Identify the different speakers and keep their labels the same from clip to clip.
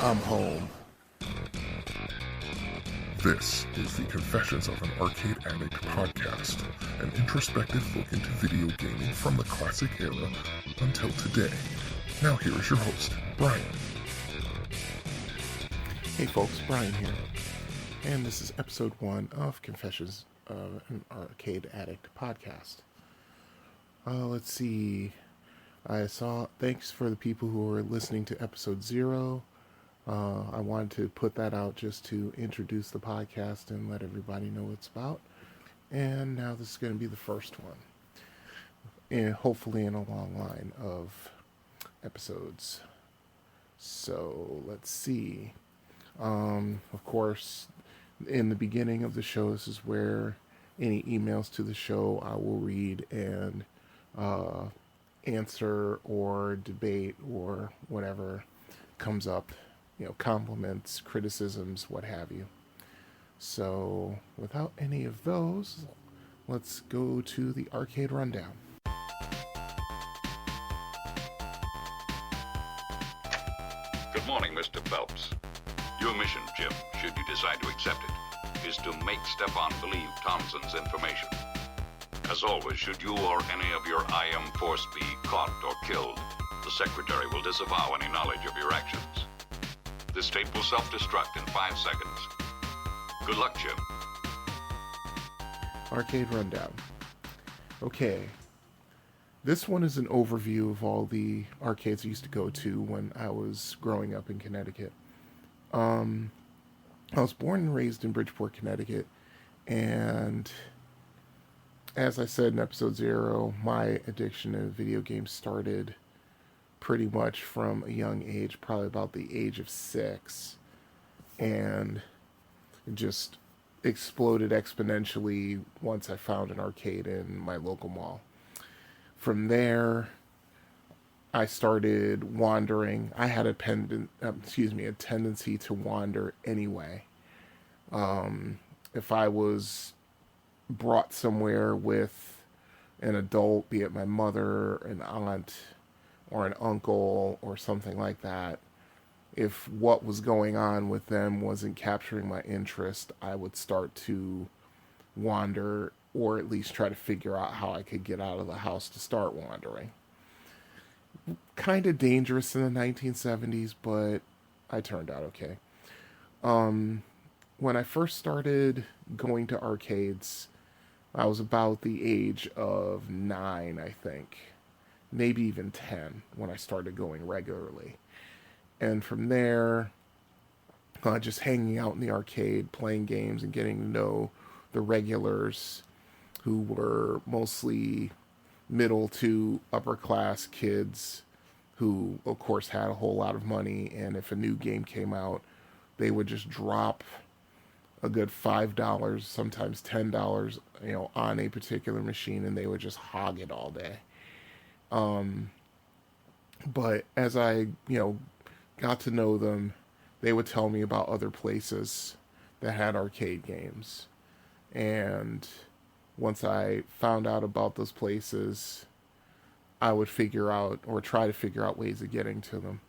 Speaker 1: I'm home.
Speaker 2: This is the Confessions of an Arcade Addict podcast, an introspective look into video gaming from the classic era until today. Now here is your host, Brian.
Speaker 1: Hey folks, Brian here. And this is episode 1 of Confessions of an Arcade Addict podcast. Let's see. Thanks for the people who are listening to episode 0. I wanted to put that out just to introduce the podcast and let everybody know what it's about. And now this is going to be the first one. And hopefully in a long line of episodes. So let's see. Of course, in the beginning of the show, this is where any emails to the show I will read and answer or debate or whatever comes up. Compliments, criticisms, what have you. So, without any of those, let's go to the arcade rundown.
Speaker 3: Good morning, Mr. Phelps. Your mission, Jim, should you decide to accept it, is to make Stefan believe Thompson's information. As always, should you or any of your IM force be caught or killed, the Secretary will disavow any knowledge of your actions. This tape will self-destruct in 5 seconds. Good luck, Jim.
Speaker 1: Arcade rundown. Okay. This one is an overview of all the arcades I used to go to when I was growing up in Connecticut. I was born and raised in Bridgeport, Connecticut, and as I said in episode 0, my addiction to video games started pretty much from a young age, probably about the age of 6, and it just exploded exponentially once I found an arcade in my local mall. From there, I started wandering. I had a tendency to wander anyway. If I was brought somewhere with an adult, be it my mother, an aunt, or an uncle, or something like that, if what was going on with them wasn't capturing my interest, I would start to wander, or at least try to figure out how I could get out of the house to start wandering. Kind of dangerous in the 1970s, but I turned out okay. When I first started going to arcades, I was about the age of 9, I think. Maybe even 10 when I started going regularly. And from there, just hanging out in the arcade, playing games, and getting to know the regulars, who were mostly middle to upper class kids who, of course, had a whole lot of money. And if a new game came out, they would just drop a good $5, sometimes $10, on a particular machine, and they would just hog it all day. But as I, got to know them, they would tell me about other places that had arcade games. And once I found out about those places, I would figure out, or try to figure out, ways of getting to them.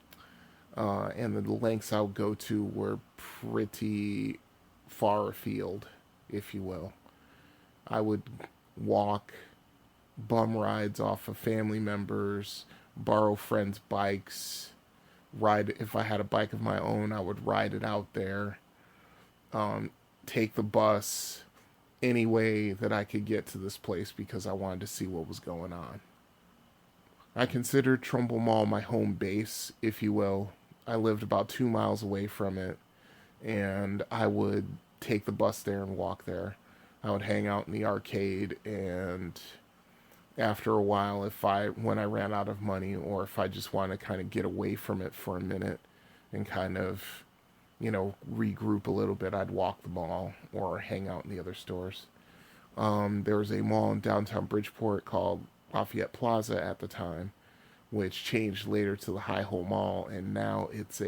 Speaker 1: And the lengths I would go to were pretty far afield, if you will. I would walk, bum rides off of family members, borrow friends' bikes, ride. If I had a bike of my own, I would ride it out there, take the bus any way that I could get to this place because I wanted to see what was going on. I considered Trumbull Mall my home base, if you will. I lived about 2 miles away from it, and I would take the bus there and walk there. I would hang out in the arcade, and after a while, when I ran out of money, or if I just wanted to kind of get away from it for a minute and kind of, regroup a little bit, I'd walk the mall or hang out in the other stores. There was a mall in downtown Bridgeport called Lafayette Plaza at the time, which changed later to the High Hole Mall, and now it's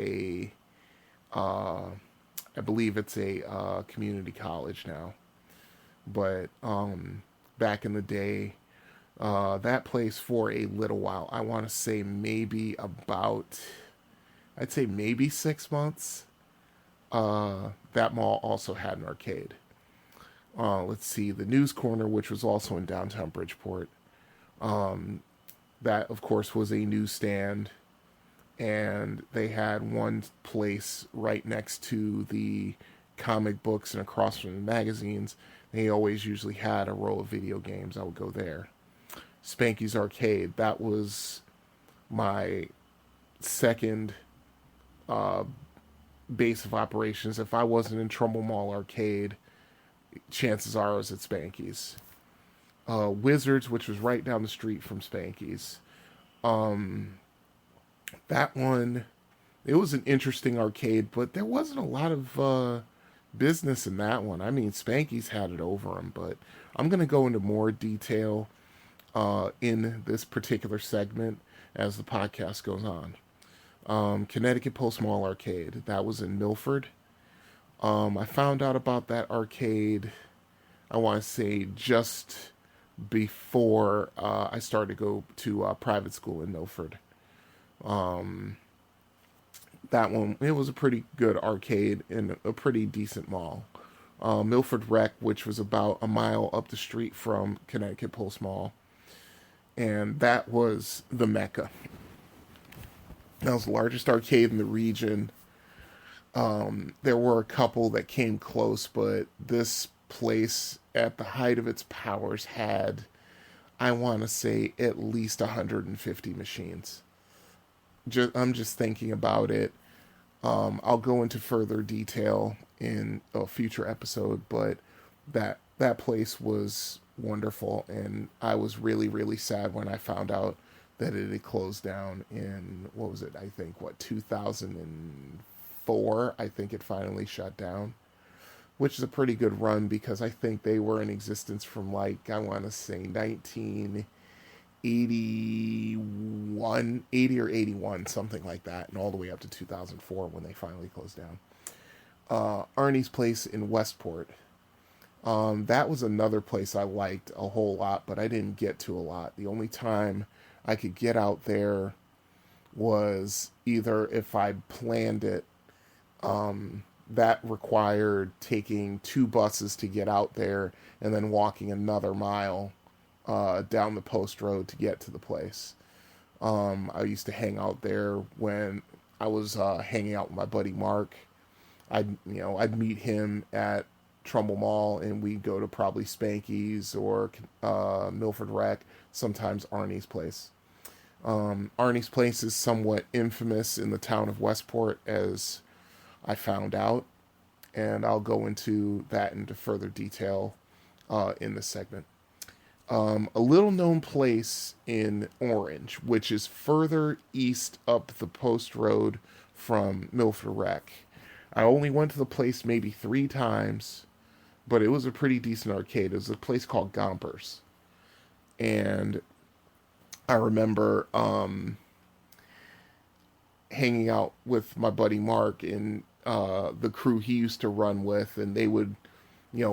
Speaker 1: I believe it's a community college now. But back in the day, that place for a little while, I want to say maybe about I'd say maybe 6 months, that mall also had an arcade. Let's see, the News Corner, which was also in downtown Bridgeport. That, of course, was a newsstand, and they had one place right next to the comic books and across from the magazines. They always usually had a row of video games. I would go there. Spanky's Arcade, that was my second base of operations. If I wasn't in Trumbull Mall Arcade, chances are I was at Spanky's. Wizards, which was right down the street from Spanky's. That one, it was an interesting arcade, but there wasn't a lot of business in that one. I mean, Spanky's had it over them, but I'm going to go into more detail in this particular segment as the podcast goes on. Connecticut Post Mall Arcade, that was in Milford. I found out about that arcade, I want to say, just before I started to go to private school in Milford. That one, it was a pretty good arcade in a pretty decent mall. Milford Rec, which was about a mile up the street from Connecticut Post Mall. And that was the Mecca. That was the largest arcade in the region. There were a couple that came close, but this place, at the height of its powers, had, I want to say, at least 150 machines. I'm just thinking about it. I'll go into further detail in a future episode, but that place was wonderful, and I was really, really sad when I found out that it had closed down in, 2004, I think it finally shut down, which is a pretty good run, because I think they were in existence from, I want to say 1981, 80 or 81, something like that, and all the way up to 2004 when they finally closed down. Arnie's Place in Westport. That was another place I liked a whole lot, but I didn't get to a lot. The only time I could get out there was either if I planned it. That required taking 2 buses to get out there and then walking another mile down the post road to get to the place. I used to hang out there when I was hanging out with my buddy Mark. I'd meet him at Trumbull Mall, and we'd go to probably Spanky's or Milford Rec, sometimes Arnie's Place. Arnie's Place is somewhat infamous in the town of Westport, as I found out, and I'll go into that into further detail in this segment. A little known place in Orange, which is further east up the post road from Milford Rec. I only went to the place maybe 3 times, but it was a pretty decent arcade. It was a place called Gompers. And I remember hanging out with my buddy Mark and the crew he used to run with, and they would,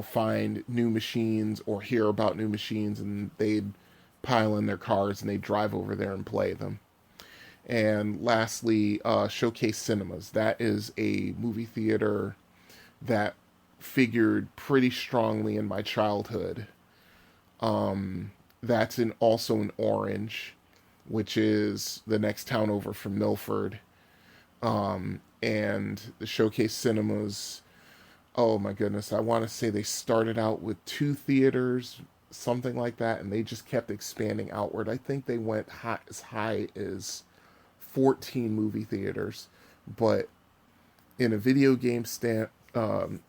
Speaker 1: find new machines or hear about new machines, and they'd pile in their cars and they'd drive over there and play them. And lastly, Showcase Cinemas. That is a movie theater that figured pretty strongly in my childhood. That's also in Orange, which is the next town over from Milford. And the Showcase Cinemas, oh my goodness, I want to say they started out with 2 theaters, something like that, and they just kept expanding outward. I think they went as high as 14 movie theaters, but in a video game sense, that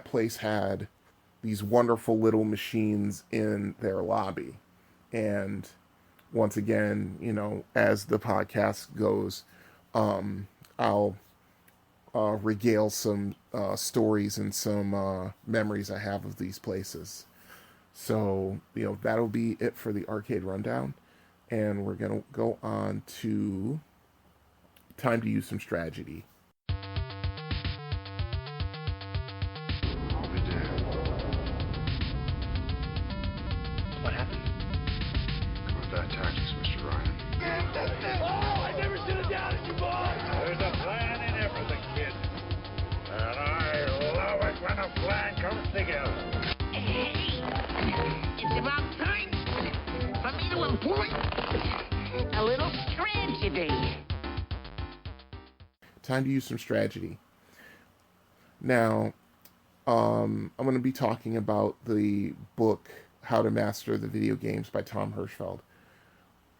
Speaker 1: place had these wonderful little machines in their lobby. And once again, as the podcast goes, I'll regale some stories and some memories I have of these places. So, that'll be it for the arcade rundown. And we're going to go on to time to use some Stragedy.
Speaker 4: What happened? Combat tactics, Mr. Ryan. kind of plan comes together?
Speaker 5: Hey, it's about time for me to employ a little tragedy.
Speaker 1: Time to use some Stragedy. Now, I'm going to be talking about the book How to Master the Video Games by Tom Hirschfeld,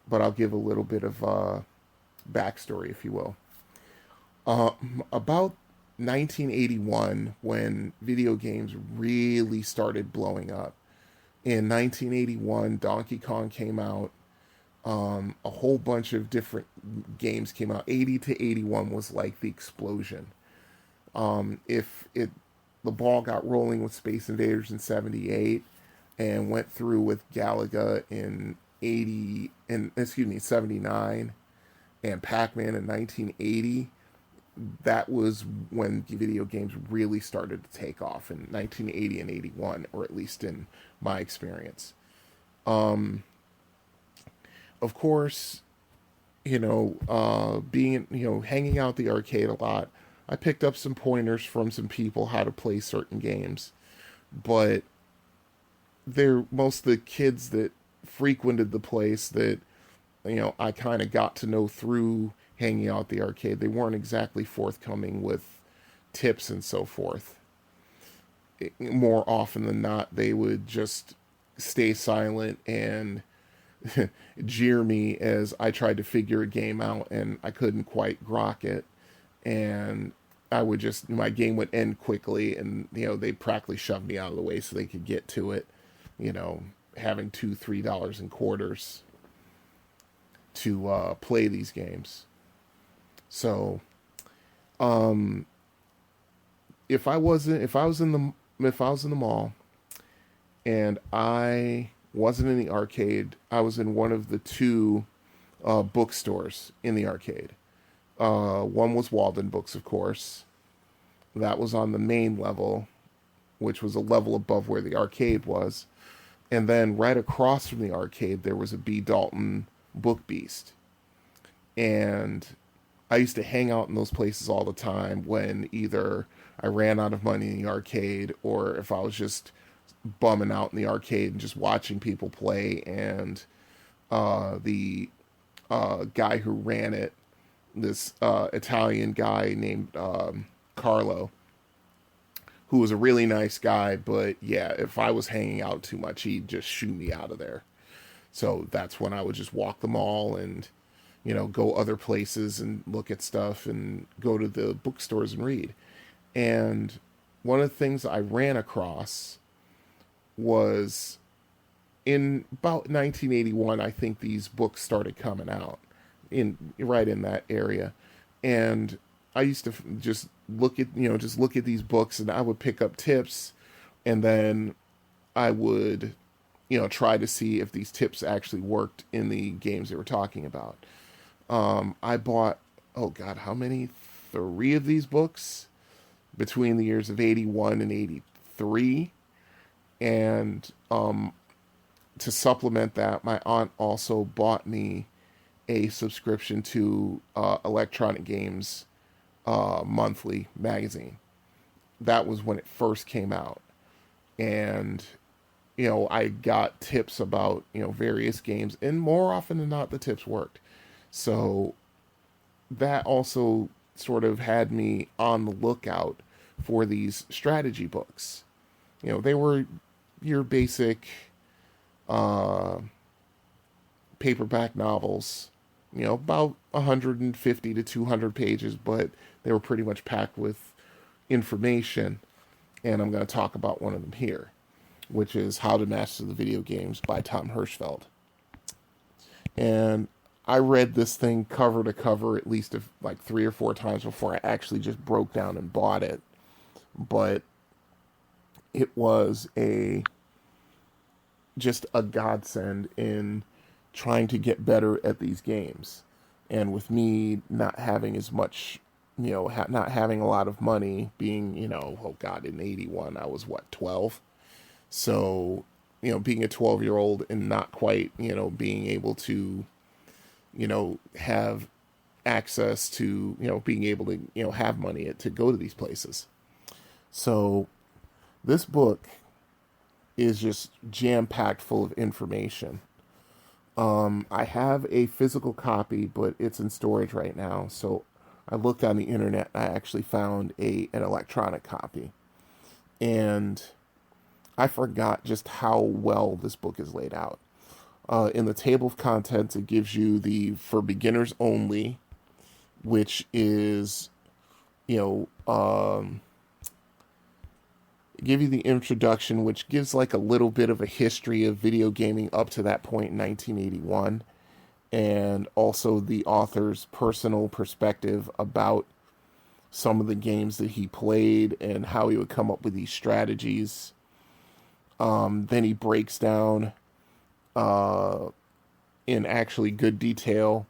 Speaker 1: but I'll give a little bit of backstory, if you will. About 1981, when video games really started blowing up. In 1981, Donkey Kong came out. A whole bunch of different games came out. 80 to 81 was like the explosion. The ball got rolling with Space Invaders in 78 and went through with Galaga in 79 and Pac-Man in 1980. That was when video games really started to take off in 1980 and 81, or at least in my experience. Of course, hanging out at the arcade a lot, I picked up some pointers from some people how to play certain games, but most of the kids that frequented the place that, I kind of got to know through hanging out at the arcade, they weren't exactly forthcoming with tips and so forth. More often than not, they would just stay silent and jeer me as I tried to figure a game out and I couldn't quite grok it. And my game would end quickly and, they'd practically shove me out of the way so they could get to it, having $2-3 in quarters to play these games. So, if I was in the mall and I wasn't in the arcade, I was in one of the two bookstores in the arcade. One was Walden Books, of course. That was on the main level, which was a level above where the arcade was. And then right across from the arcade, there was a B. Dalton Book Beast. And I used to hang out in those places all the time when either I ran out of money in the arcade or if I was just bumming out in the arcade and just watching people play. And the guy who ran it, this Italian guy named Carlo, who was a really nice guy, but yeah, if I was hanging out too much, he'd just shoo me out of there. So that's when I would just walk the mall and, go other places and look at stuff and go to the bookstores and read. And one of the things I ran across was in about 1981, I think these books started coming out right in that area. And I used to just look at these books and I would pick up tips and then I would, try to see if these tips actually worked in the games they were talking about. I bought, how many? 3 of these books between the years of 81 and 83. And to supplement that, my aunt also bought me a subscription to Electronic Games Monthly magazine. That was when it first came out. And, I got tips about, various games. And more often than not, the tips worked. So that also sort of had me on the lookout for these strategy books. They were your basic paperback novels, about 150 to 200 pages, but they were pretty much packed with information. And I'm going to talk about one of them here, which is How to Master the Video Games by Tom Hirschfeld. And I read this thing cover to cover at least 3 or 4 times before I actually just broke down and bought it. But it was just a godsend in trying to get better at these games. And with me not having as much, not having a lot of money, being, in 81, I was 12? So, being a 12-year-old and not quite, being able to, have access to, being able to, have money to go to these places. So This book is just jam-packed full of information. I have a physical copy, but it's in storage right now. So I looked on the internet and I actually found an electronic copy. And I forgot just how well this book is laid out. In the table of contents, it gives you the for beginners only, which is, give you the introduction, which gives like a little bit of a history of video gaming up to that point in 1981, and also the author's personal perspective about some of the games that he played and how he would come up with these strategies. Then he breaks down in actually good detail.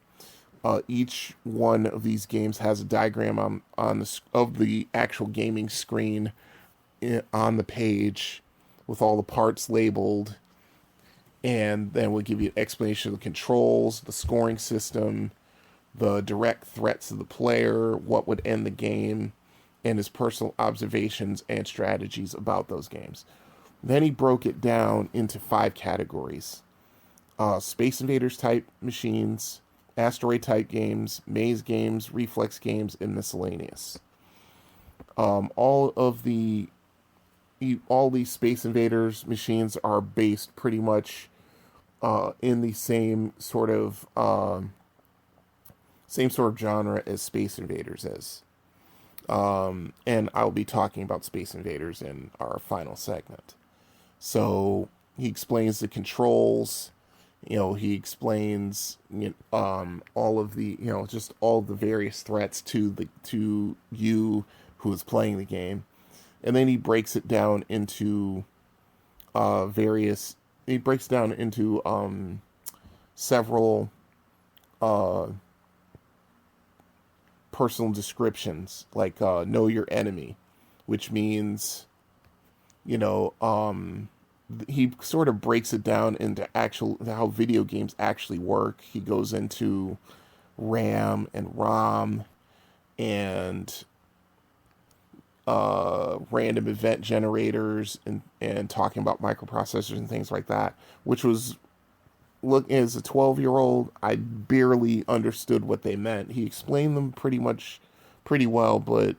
Speaker 1: Each one of these games has a diagram of the actual gaming screen on the page with all the parts labeled, and then we'll give you an explanation of the controls, the scoring system, the direct threats of the player, what would end the game, and his personal observations and strategies about those games. Then he broke it down into 5 categories. Space Invaders type machines, asteroid type games, maze games, reflex games, and miscellaneous. All these Space Invaders machines are based pretty much in the same sort of genre as Space Invaders is. And I'll be talking about Space Invaders in our final segment. So he explains the controls. He explains all of the just all the various threats to you who is playing the game. And then he breaks it down into several personal descriptions, like know your enemy, which means, he sort of breaks it down into how video games actually work. He goes into RAM and ROM and random event generators and talking about microprocessors and things like that, which was, look, as a 12-year-old, I barely understood what they meant. He explained them pretty well, but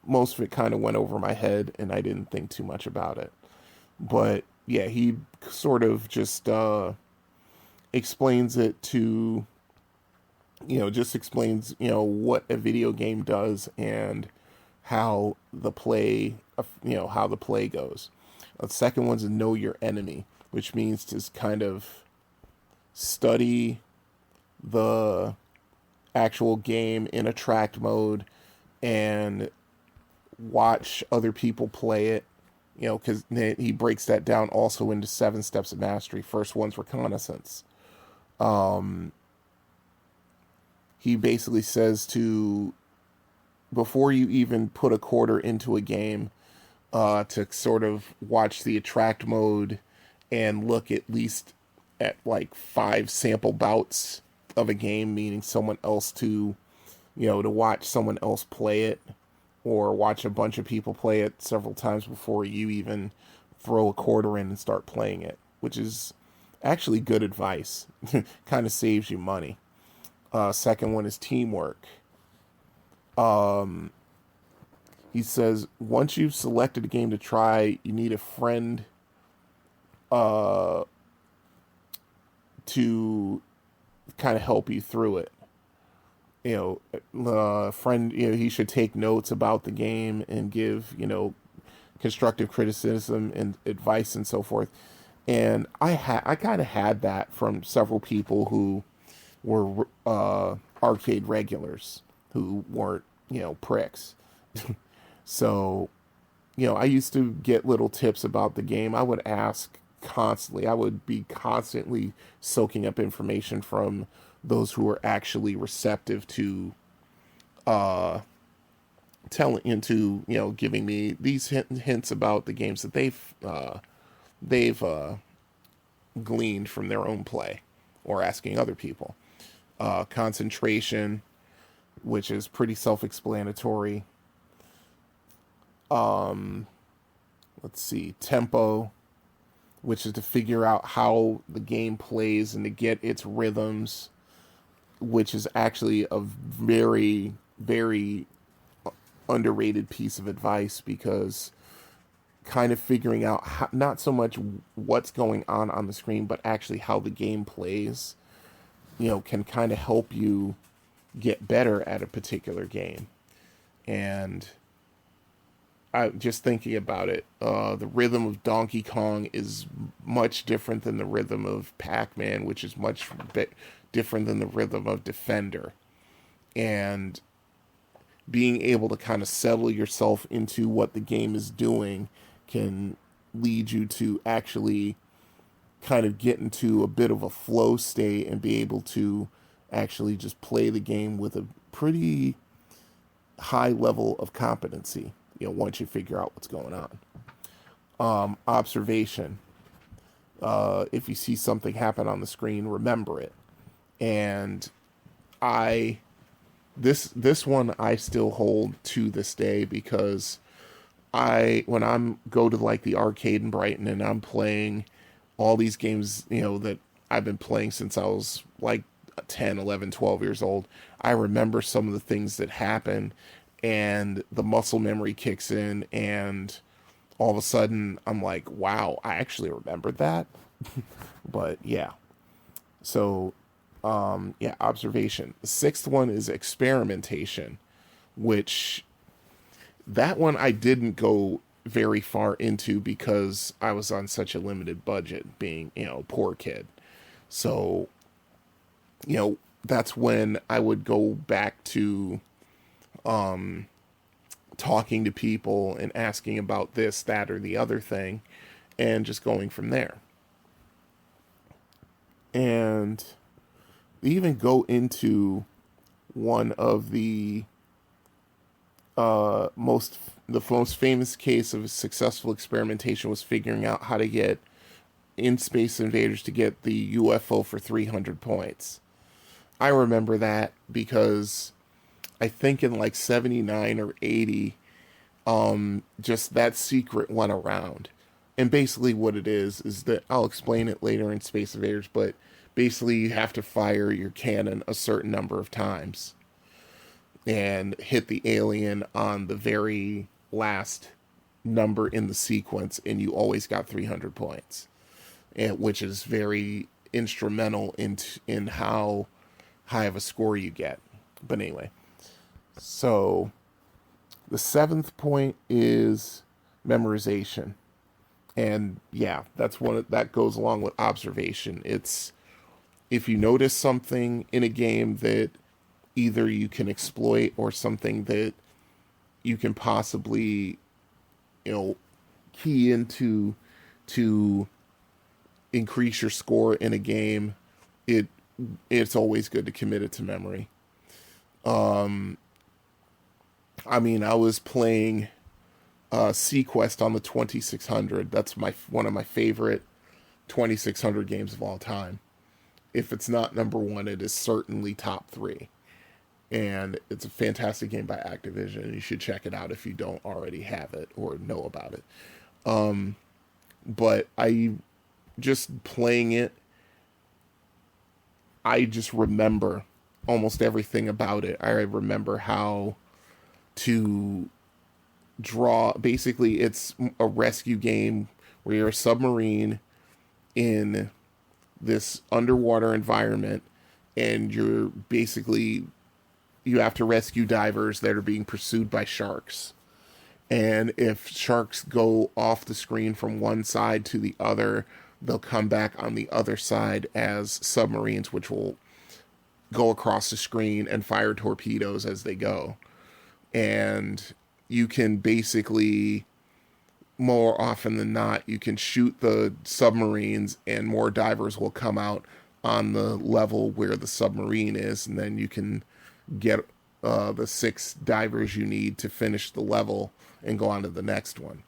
Speaker 1: most of it kind of went over my head and I didn't think too much about it. But yeah, he sort of just explains it to, what a video game does and how the play goes. The second one's know your enemy, which means to kind of study the actual game in attract mode and watch other people play it, because he breaks that down also into 7 steps of mastery. First one's reconnaissance. He basically says before you even put a quarter into a game, to sort of watch the attract mode and look at least at like 5 sample bouts of a game, meaning someone else to watch someone else play it, or watch a bunch of people play it several times before you even throw a quarter in and start playing it, which is actually good advice. Kind of saves you money. Second one is teamwork. He says, once you've selected a game to try, you need a friend to kind of help you through it. Friend, he should take notes about the game and give, constructive criticism and advice and so forth. And I kind of had that from several people who were arcade regulars who weren't, pricks. So, I used to get little tips about the game. I would ask constantly. I would be constantly soaking up information from those who are actually receptive to giving me these hints about the games that they've gleaned from their own play or asking other people. Concentration, which is pretty self-explanatory. let's see, tempo, which is to figure out how the game plays and to get its rhythms, which is actually a very, very underrated piece of advice, because kind of figuring out how, not so much what's going on the screen, but actually how the game plays, can kind of help you get better at a particular game. And I just thinking about it, the rhythm of Donkey Kong is much different than the rhythm of Pac-Man, which is much different than the rhythm of Defender. And being able to kind of settle yourself into what the game is doing can lead you to actually kind of get into a bit of a flow state and be able to actually just play the game with a pretty high level of competency, once you figure out what's going on. Observation. If you see something happen on the screen, remember it. And this one I still hold to this day, because when I'm go to like the arcade in Brighton and I'm playing all these games, that I've been playing since I was like 10, 11, 12 years old, I remember some of the things that happen, and the muscle memory kicks in, and all of a sudden I'm like, wow, I actually remembered that. But yeah. So, observation. The sixth one is experimentation, which that one I didn't go very far into because I was on such a limited budget, being, poor kid. So, that's when I would go back to talking to people and asking about this, that, or the other thing, and just going from there. And even go into one of the most famous case of successful experimentation was figuring out how to get in Space Invaders to get the UFO for 300 points. I remember that because I think in like 79 or 80, just that secret went around. And basically what it is that I'll explain it later in Space Invaders, but basically you have to fire your cannon a certain number of times and hit the alien on the very last number in the sequence, and you always got 300 points, which is very instrumental in how high of a score you get. But anyway, so the seventh point is memorization. And yeah, that's that goes along with observation. It's if you notice something in a game that either you can exploit or something that you can possibly, key into to increase your score in a game, it's always good to commit it to memory. I was playing Sequest on the 2600. That's one of my favorite 2600 games of all time. If it's not number one, it is certainly top 3. And it's a fantastic game by Activision. You should check it out if you don't already have it or know about it. But I just playing it, I just remember almost everything about it. I remember how to draw. Basically, it's a rescue game where you're a submarine in this underwater environment, and you have to rescue divers that are being pursued by sharks. And if sharks go off the screen from one side to the other, they'll come back on the other side as submarines, which will go across the screen and fire torpedoes as they go. And you can basically, more often than not, you can shoot the submarines and more divers will come out on the level where the submarine is, and then you can get the 6 divers you need to finish the level and go on to the next one.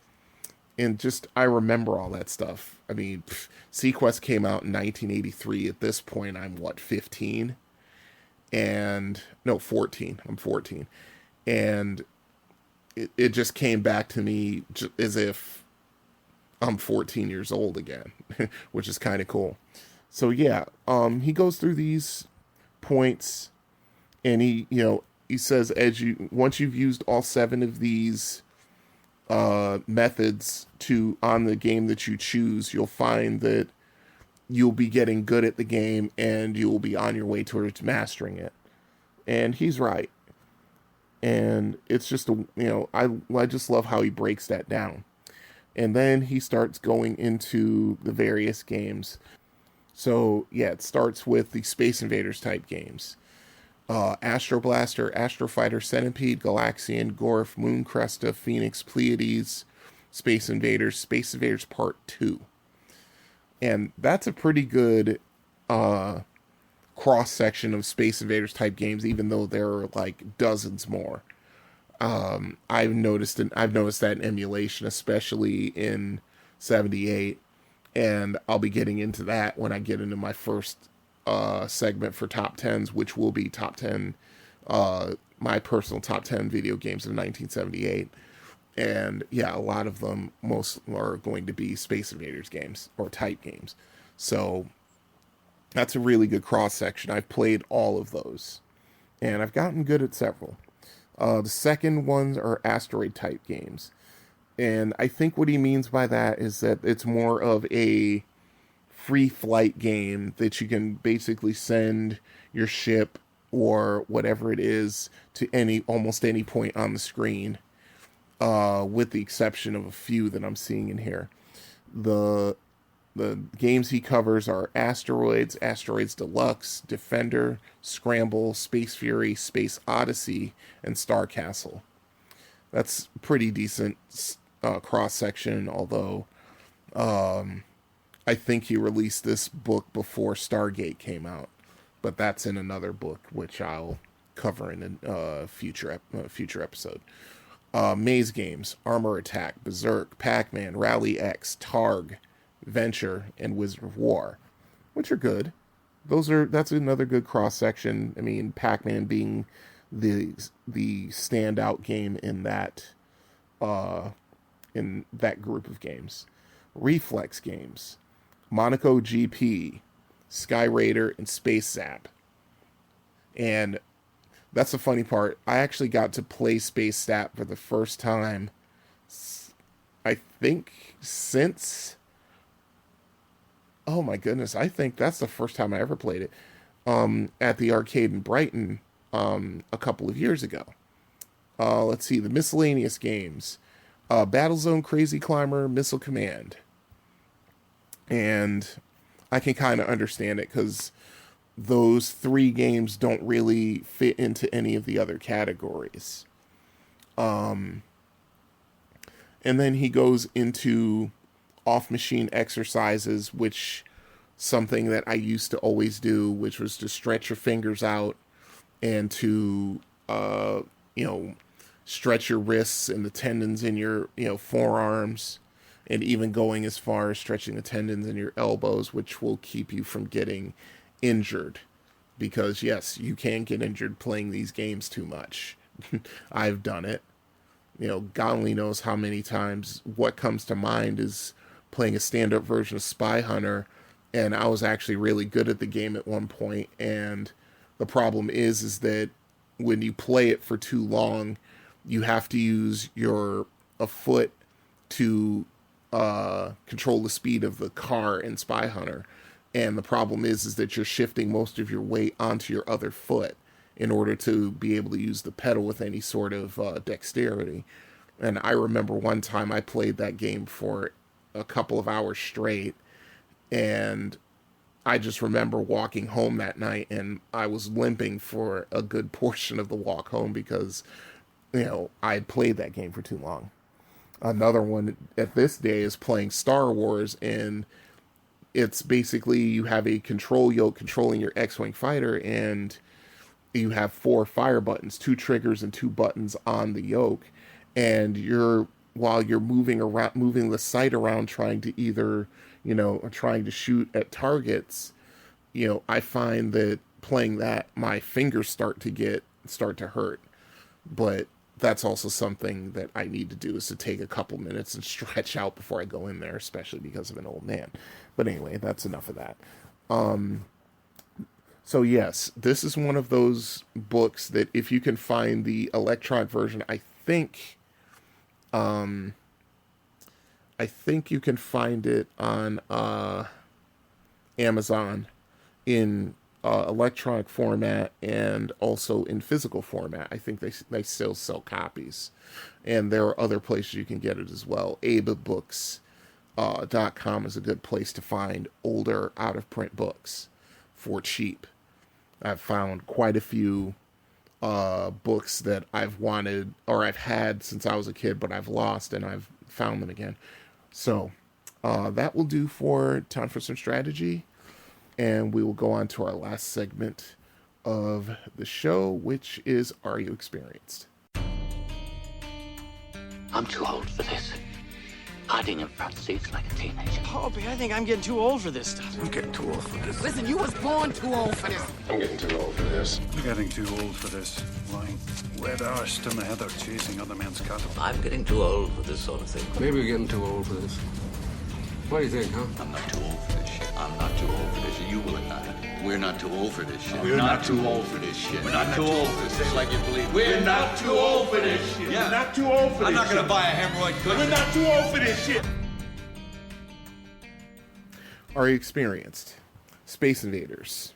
Speaker 1: And just, I remember all that stuff. Sequest came out in 1983. At this point, I'm 15? No, 14. I'm 14. And it just came back to me as if I'm 14 years old again, which is kind of cool. So yeah, he goes through these points, and he says, once you've used all 7 of these methods on the game that you choose, you'll find that you'll be getting good at the game and you will be on your way towards mastering it. And he's right. And it's just I just love how he breaks that down. And then he starts going into the various games. So yeah, it starts with the Space Invaders type games. Astro Blaster, Astro Fighter, Centipede, Galaxian, Gorf, Mooncresta, Phoenix, Pleiades, Space Invaders Part 2. And that's a pretty good cross-section of Space Invaders type games, even though there are like dozens more. I've noticed that in emulation, especially in 78, and I'll be getting into that when I get into my first segment for top 10s, which will be top 10, my personal top 10 video games of 1978. And yeah, a lot of them, most are going to be Space Invaders games or type games. So that's a really good cross section. I've played all of those, and I've gotten good at several. The second ones are asteroid type games. And I think what he means by that is that it's more of a free flight game that you can basically send your ship or whatever it is to almost any point on the screen, with the exception of a few that I'm seeing in here. The games he covers are Asteroids, Asteroids Deluxe, Defender, Scramble, Space Fury, Space Odyssey, and Star Castle. That's pretty decent cross-section, although I think he released this book before Stargate came out. But that's in another book, which I'll cover in a future episode. Maze games, Armor Attack, Berserk, Pac-Man, Rally X, Targ, Venture, and Wizard of War, which are good. That's another good cross section. I mean, Pac-Man being the standout game in that group of games. Reflex games, Monaco GP, Sky Raider, and Space Zap. And that's the funny part. I actually got to play Space Zap for the first time, I think, since... Oh my goodness, I think that's the first time I ever played it. At the arcade in Brighton a couple of years ago. Let's see, the miscellaneous games. Battlezone, Crazy Climber, Missile Command. And I can kind of understand it because those 3 games don't really fit into any of the other categories. And then he goes into off-machine exercises, which something that I used to always do, which was to stretch your fingers out and to, stretch your wrists and the tendons in your, forearms, and even going as far as stretching the tendons in your elbows, which will keep you from getting injured. Because, yes, you can get injured playing these games too much. I've done it. God only knows how many times. What comes to mind is playing a stand-up version of Spy Hunter, and I was actually really good at the game at one point, and the problem is that when you play it for too long, you have to use a foot to control the speed of the car in Spy Hunter, and the problem is that you're shifting most of your weight onto your other foot in order to be able to use the pedal with any sort of dexterity. And I remember one time I played that game for a couple of hours straight, and I just remember walking home that night, and I was limping for a good portion of the walk home because, I had played that game for too long. Another one at this day is playing Star Wars, and it's basically you have a control yoke controlling your X-Wing fighter, and you have 4 fire buttons, 2 triggers and 2 buttons on the yoke, and while you're moving the sight around, trying to either, trying to shoot at targets, I find that playing that, my fingers start to hurt. But that's also something that I need to do, is to take a couple minutes and stretch out before I go in there, especially because of an old man. But anyway, that's enough of that. So yes, this is one of those books that if you can find the electronic version, I think you can find it on Amazon in electronic format and also in physical format. I think they still sell copies, and there are other places you can get it as well. ababooks.com is a good place to find older out of print books for cheap. I've found quite a few books that I've wanted or I've had since I was a kid, but I've lost, and I've found them again. So that will do for Time for Some Strategy. And we will go on to our last segment of the show, which is Are You Experienced?
Speaker 6: I'm too old for this. Hiding in front seats like a teenager.
Speaker 7: Poppy, I think I'm getting too old for this stuff.
Speaker 8: I'm getting too old for this.
Speaker 5: Listen, you was born too old for this.
Speaker 8: I'm getting too old for this. I'm getting too old for this. Lying wet-arsed in the heather chasing other men's cattle.
Speaker 6: I'm getting too old for this sort of thing.
Speaker 9: Maybe we're getting too old for this. What do you think, huh?
Speaker 10: I'm not too old for this shit. I'm not too old for this shit. You will not. We're not too old for this shit.
Speaker 8: We're not too old for this shit.
Speaker 10: We're not too old for this. Say it like you believe.
Speaker 8: We're not too old for this shit.
Speaker 10: Yeah.
Speaker 8: We're not too old for this
Speaker 10: I'm not gonna
Speaker 8: shit.
Speaker 10: buy a hemorrhoid cushion.
Speaker 8: We're not too old for this shit.
Speaker 1: Are You Experienced? Space Invaders.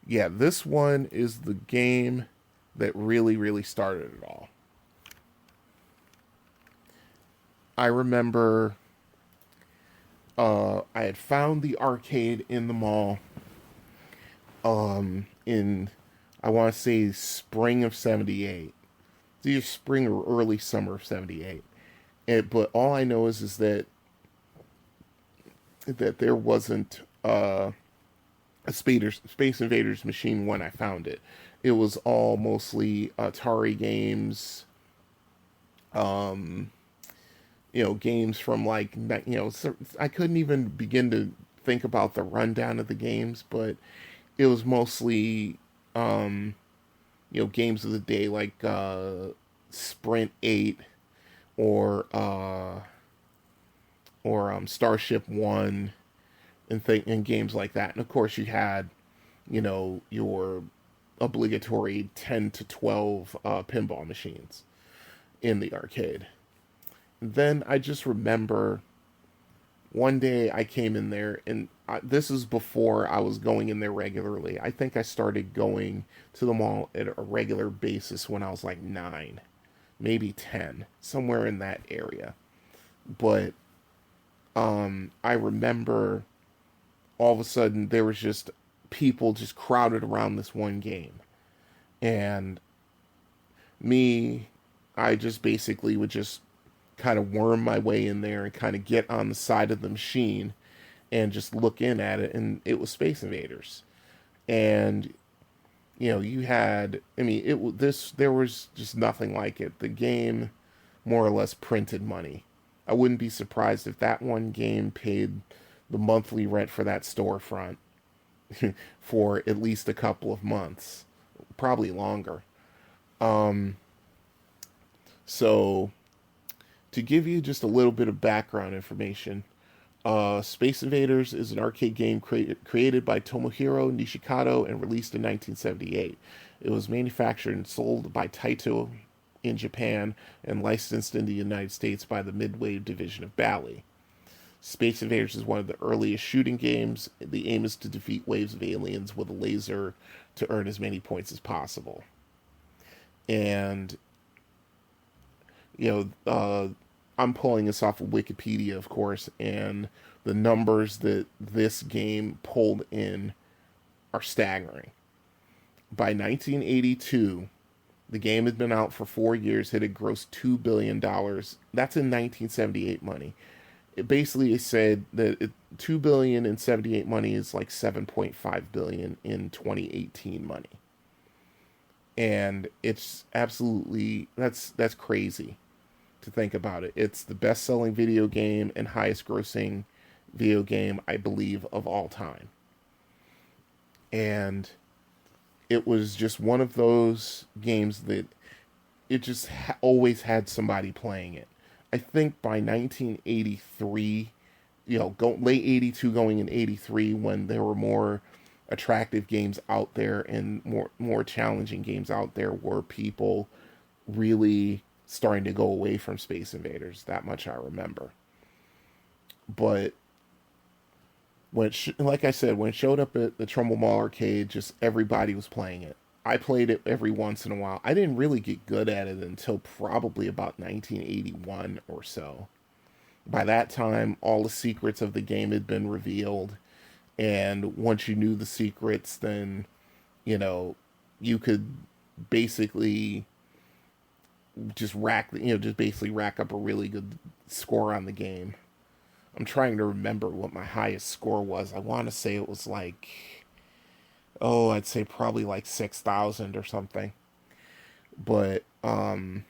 Speaker 1: Yeah, this one is the game that really started it all. I remember I had found the arcade in the mall in, I want to say, spring of 78. It's either spring or early summer of 78. But all I know is that there wasn't a Space Invaders machine when I found it. It was all mostly Atari games, games from like, I couldn't even begin to think about the rundown of the games, but it was mostly, games of the day like Sprint 8 or Starship 1 and games like that. And of course you had, your obligatory 10 to 12 pinball machines in the arcade. Then I just remember one day I came in there, and this is before I was going in there regularly. I think I started going to the mall at a regular basis when I was like 9, maybe 10, somewhere in that area. But I remember all of a sudden there was just people just crowded around this one game. And I just basically would just kind of worm my way in there and kind of get on the side of the machine and just look in at it, and it was Space Invaders. And you had, there was just nothing like it. The game more or less printed money. I wouldn't be surprised if that one game paid the monthly rent for that storefront for at least a couple of months, probably longer. So to give you just a little bit of background information, Space Invaders is an arcade game created by Tomohiro Nishikado and released in 1978. It was manufactured and sold by Taito in Japan and licensed in the United States by the Midway division of Bally. Space Invaders is one of the earliest shooting games. The aim is to defeat waves of aliens with a laser to earn as many points as possible. And I'm pulling this off of Wikipedia, of course, and the numbers that this game pulled in are staggering. By 1982, the game had been out for 4 years. It had grossed $2 billion. That's in 1978 money. It basically said that $2 billion in 78 money is like $7.5 billion in 2018 money. And it's absolutely, that's crazy to think about it. It's the best-selling video game and highest-grossing video game, I believe, of all time. And it was just one of those games that it just always had somebody playing it. I think by 1983, late 82 going in 83, when there were more attractive games out there and more challenging games out there, were people really starting to go away from Space Invaders. That much I remember. But like I said, when it showed up at the Trumbull Mall Arcade, just everybody was playing it. I played it every once in a while. I didn't really get good at it until probably about 1981 or so. By that time, all the secrets of the game had been revealed. And once you knew the secrets, then, you could basically just rack up a really good score on the game. I'm trying to remember what my highest score was. I want to say it was like, I'd say probably like 6,000 or something. But in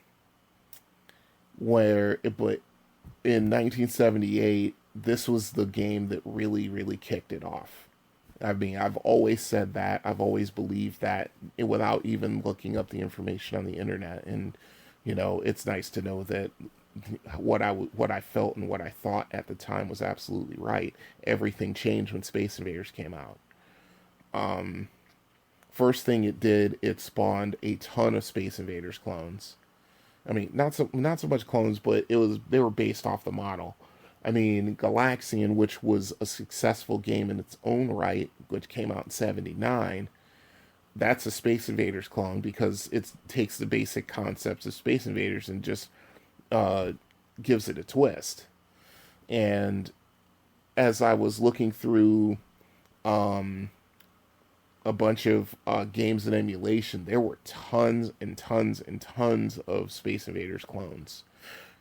Speaker 1: 1978, this was the game that really, really kicked it off. I mean, I've always said that. I've always believed that without even looking up the information on the internet. And, it's nice to know that what I felt and what I thought at the time was absolutely right. Everything changed when Space Invaders came out. First thing it did, it spawned a ton of Space Invaders clones. I mean, not so much clones, but they were based off the model. I mean, Galaxian, which was a successful game in its own right, which came out in '79, that's a Space Invaders clone because it takes the basic concepts of Space Invaders and just gives it a twist. And as I was looking through a bunch of games and emulation, there were tons and tons and tons of Space Invaders clones,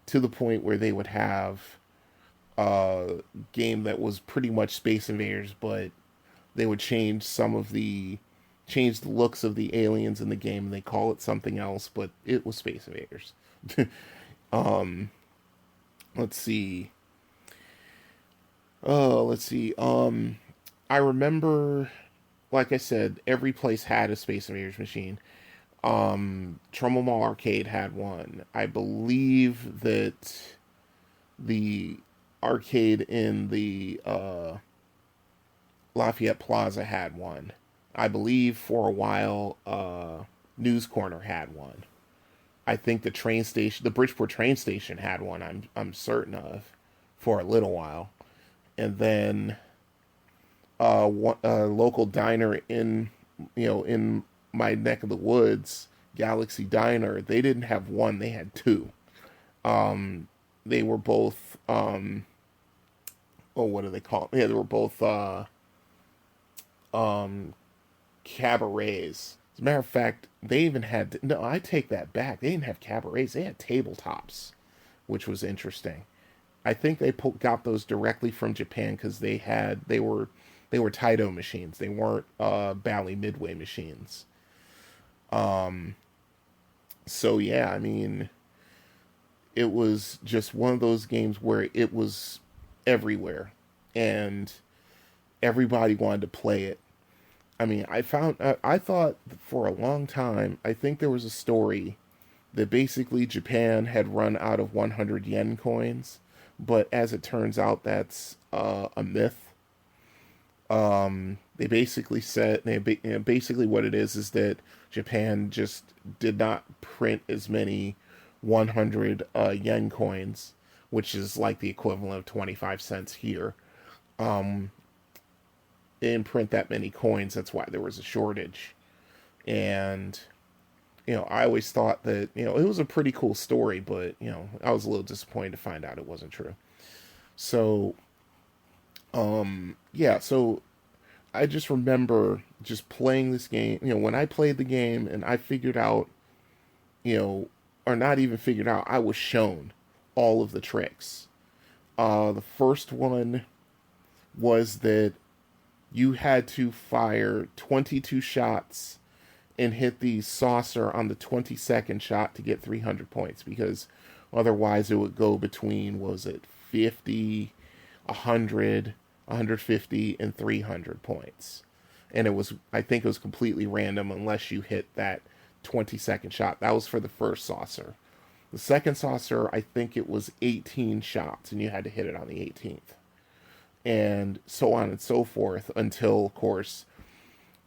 Speaker 1: to the point where they would have a game that was pretty much Space Invaders, but they would change the looks of the aliens in the game, and they call it something else, but it was Space Invaders. Let's see. I remember, like I said, every place had a Space Invaders machine. Trumbull Mall Arcade had one. I believe that the arcade in the Lafayette Plaza had one. I believe for a while News Corner had one. I think the Bridgeport train station had one. I'm certain of, for a little while. And then a local diner in my neck of the woods, Galaxy Diner, they didn't have one, they had two. They were both what do they call it? Yeah, they were both cabarets. As a matter of fact, they even had, no, I take that back. They didn't have cabarets, they had tabletops, which was interesting. I think they got those directly from Japan because they were Taito machines. They weren't Bally Midway machines. So yeah, I mean, it was just one of those games where it was everywhere and everybody wanted to play it. I mean, I thought for a long time, I think there was a story that basically Japan had run out of 100 yen coins, but as it turns out, that's a myth. They basically said, basically what it is that Japan just did not print as many 100 yen coins, which is like the equivalent of 25 cents here. They didn't print that many coins, that's why there was a shortage. And, I always thought that, it was a pretty cool story, but, I was a little disappointed to find out it wasn't true. So, yeah, so I just remember just playing this game, when I played the game and I figured out, or not even figured out, I was shown all of the tricks. The first one was that you had to fire 22 shots and hit the saucer on the 22nd shot to get 300 points, because otherwise it would go between, 50, 100, 150, and 300 points. And I think it was completely random unless you hit that 20-second shot. That was for the first saucer. The second saucer, I think it was 18 shots, and you had to hit it on the 18th. And so on and so forth, until, of course,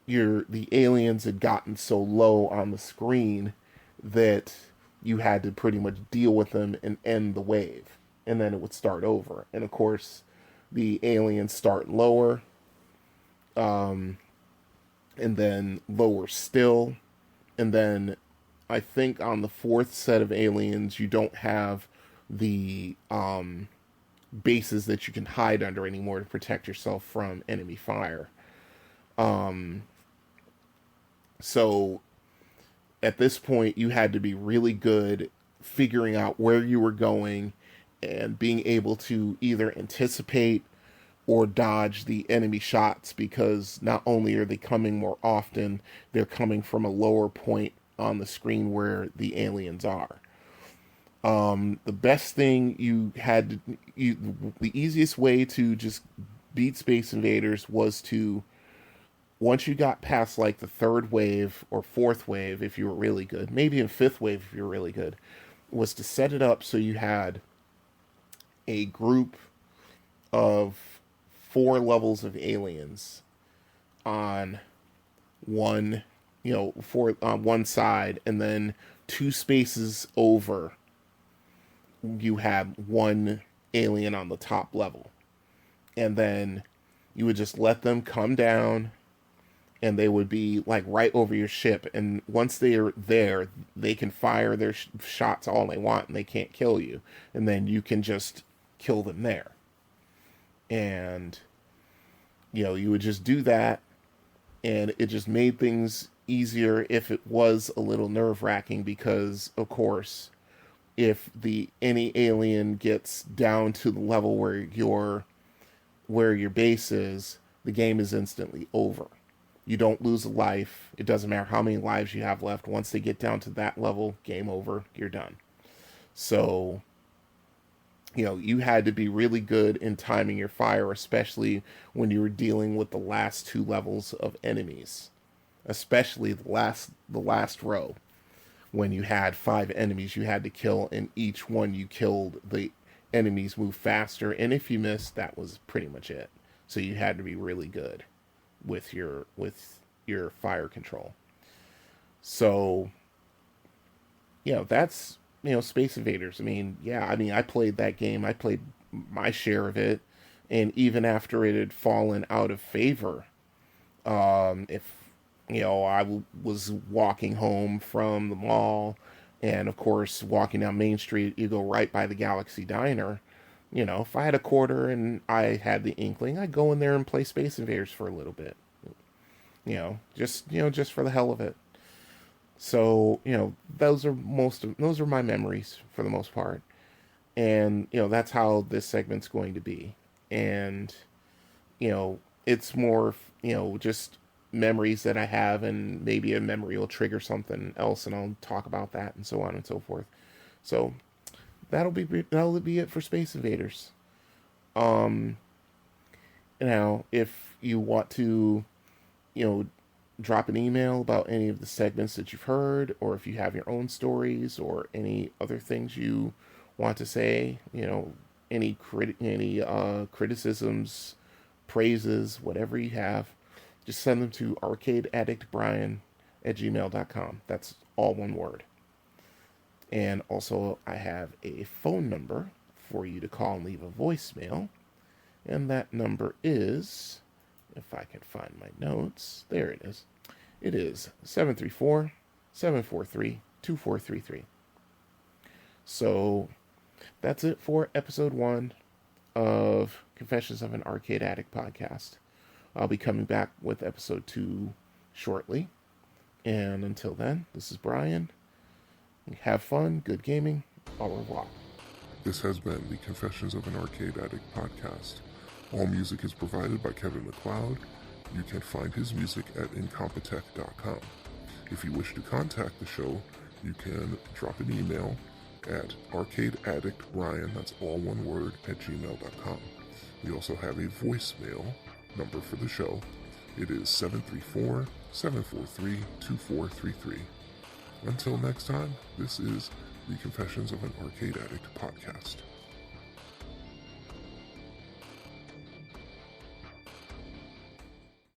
Speaker 1: the aliens had gotten so low on the screen that you had to pretty much deal with them and end the wave. And then it would start over. And, of course, the aliens start lower, and then lower still, and then I think on the fourth set of aliens, you don't have the bases that you can hide under anymore to protect yourself from enemy fire. So at this point, you had to be really good figuring out where you were going and being able to either anticipate or dodge the enemy shots, because not only are they coming more often, they're coming from a lower point on the screen where the aliens are. The best thing the easiest way to just beat Space Invaders was to, once you got past like the third wave or fourth wave, if you were really good, maybe in fifth wave if you were really good, was to set it up so you had a group of 4 levels of aliens on one, on one side, and then 2 spaces over you had 1 alien on the top level. And then you would just let them come down, and they would be like right over your ship, and once they are there, they can fire their shots all they want and they can't kill you, and then you can just kill them there. And you would just do that, and it just made things easier if it was a little nerve-wracking, because of course if any alien gets down to the level where your base is, the game is instantly over. You don't lose a life. It doesn't matter how many lives you have left. Once they get down to that level, game over, you're done. So, you had to be really good in timing your fire, especially when you were dealing with the last 2 levels of enemies. Especially the last row. When you had 5 enemies you had to kill, and each one you killed, the enemies move faster, and if you missed, that was pretty much it. So you had to be really good with your fire control. So, that's, Space Invaders. I played that game. I played my share of it, and even after it had fallen out of favor, I was walking home from the mall, and of course, walking down Main Street, you go right by the Galaxy Diner. If I had a quarter and I had the inkling, I'd go in there and play Space Invaders for a little bit. Just for the hell of it. So, those are my memories for the most part. And, that's how this segment's going to be. And, it's more, just memories that I have, and maybe a memory will trigger something else, and I'll talk about that, and so on and so forth. So that'll be it for Space Invaders. Now, if you want to, drop an email about any of the segments that you've heard, or if you have your own stories or any other things you want to say, any criticisms, praises, whatever you have, just send them to arcadeaddictbrian@gmail.com. That's all one word. And also, I have a phone number for you to call and leave a voicemail. And that number is, if I can find my notes, there it is. It is 734-743-2433. So, that's it for episode 1 of Confessions of an Arcade Addict podcast. I'll be coming back with episode 2 shortly. And until then, this is Brian. Have fun, good gaming, au revoir.
Speaker 2: This has been the Confessions of an Arcade Addict podcast. All music is provided by Kevin MacLeod. You can find his music at incompetech.com. If you wish to contact the show, you can drop an email at arcadeaddictbrian, that's all one word, @gmail.com. We also have a voicemail number for the show. It is 734-743-2433. Until next time, this is the Confessions of an Arcade Addict podcast.